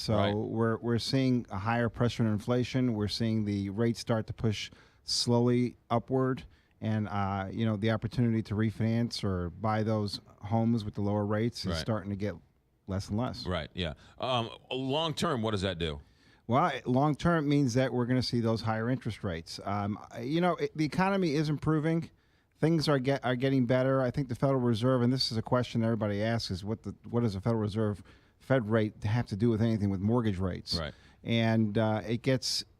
So Right. we're seeing a higher pressure on inflation. We're seeing the rates start to push slowly upward, and the opportunity to refinance or buy those homes with the lower rates is Right. starting to get less and less. Right, yeah. Long term, what does that do? Well, long term means that we're going to see those higher interest rates. The economy is improving. Things are getting better. I think the Federal Reserve, and this is a question everybody asks, is what does the Federal Reserve Fed rate have to do with anything with mortgage rates? Right. And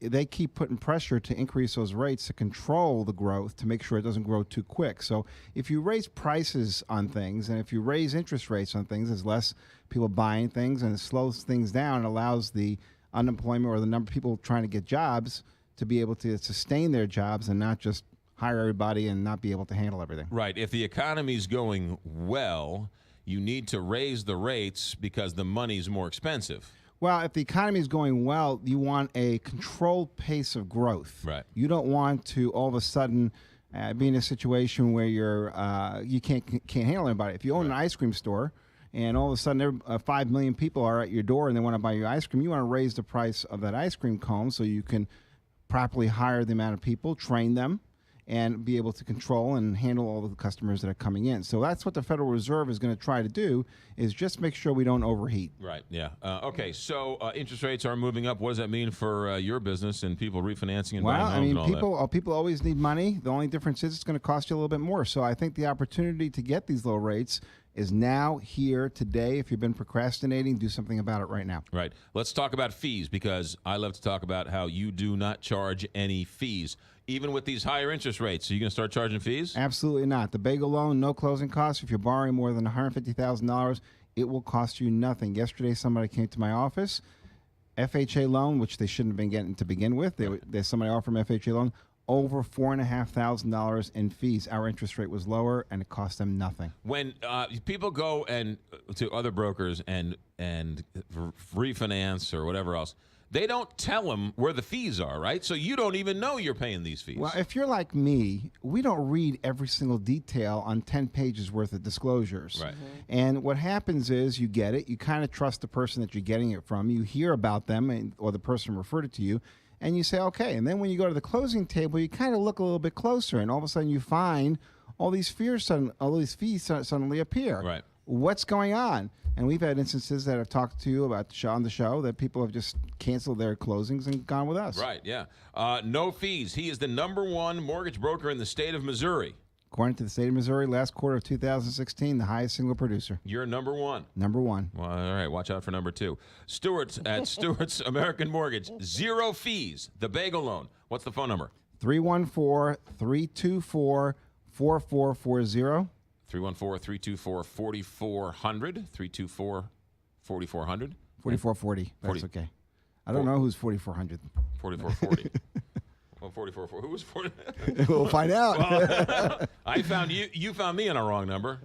they keep putting pressure to increase those rates to control the growth, to make sure it doesn't grow too quick. So if you raise prices on things and if you raise interest rates on things, there's less people buying things, and it slows things down. It allows the unemployment or the number of people trying to get jobs to be able to sustain their jobs and not just hire everybody and not be able to handle everything. Right. If the economy's going well, you need to raise the rates because the money's more expensive. Well, if the economy is going well, you want a controlled pace of growth. Right. You don't want to all of a sudden be in a situation where you can't handle anybody. If you own an ice cream store and all of a sudden 5 million people are at your door and they want to buy your ice cream, you want to raise the price of that ice cream cone so you can properly hire the amount of people, train them, and be able to control and handle all of the customers that are coming in. So that's what the Federal Reserve is going to try to do, is just make sure we don't overheat. Right, yeah. Okay, so interest rates are moving up. What does that mean for your business and people refinancing and buying homes and all that? People always need money. The only difference is it's going to cost you a little bit more. So I think the opportunity to get these low rates is now, here, today. If you've been procrastinating, do something about it right now. Right. Let's talk about fees, because I love to talk about how you do not charge any fees, even with these higher interest rates. So you're going to start charging fees? Absolutely not. The bagel loan, no closing costs. If you're borrowing more than $150,000, it will cost you nothing. Yesterday, somebody came to my office, FHA loan, which they shouldn't have been getting to begin with. Somebody offered them FHA loan, over $4,500 in fees. Our interest rate was lower, and it cost them nothing. When people go and to other brokers and refinance or whatever else, they don't tell them where the fees are, right? So you don't even know you're paying these fees. Well, if you're like me, we don't read every single detail on 10 pages worth of disclosures. Right. And what happens is you get it. You kind of trust the person that you're getting it from. You hear about them or the person referred it to you, and you say, okay. And then when you go to the closing table, you kind of look a little bit closer, and all of a sudden you find all these fees suddenly appear. Right. What's going on? And we've had instances that I've talked to you about on the show that people have just canceled their closings and gone with us. Right, yeah. No fees. He is the #1 mortgage broker in the state of Missouri. According to the state of Missouri, last quarter of 2016, the highest single producer. You're #1. Number one. Well, all right, watch out for #2. Stewart's at Stewart's American Mortgage. 0 fees. The bagel loan. What's the phone number? 314-324-4440. 314-324-4400. 324-4400. 4440. That's okay. I don't know who's 4400. 4440. Well, 4440. Who was 40? We'll find out. Well, I found you. You found me on a wrong number.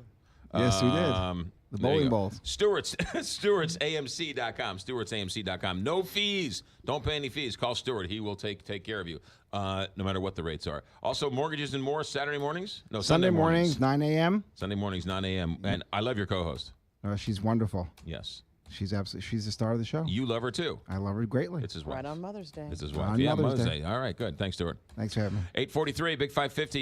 Yes, we did. The bowling balls. Stewart'sAMC.com. Stewart'sAMC.com. No fees. Don't pay any fees. Call Stewart. He will take care of you, no matter what the rates are. Also, mortgages and more Saturday mornings? No, Sunday mornings, 9 a.m. Sunday mornings, 9 a.m. And I love your co-host. She's wonderful. Yes. She's the star of the show. You love her, too. I love her greatly. It's his wife. Right on Mother's Day. It's his wife. On Yeah, Mother's Mother's Day. Day. All right, good. Thanks, Stewart. Thanks for having me. 843, Big 550.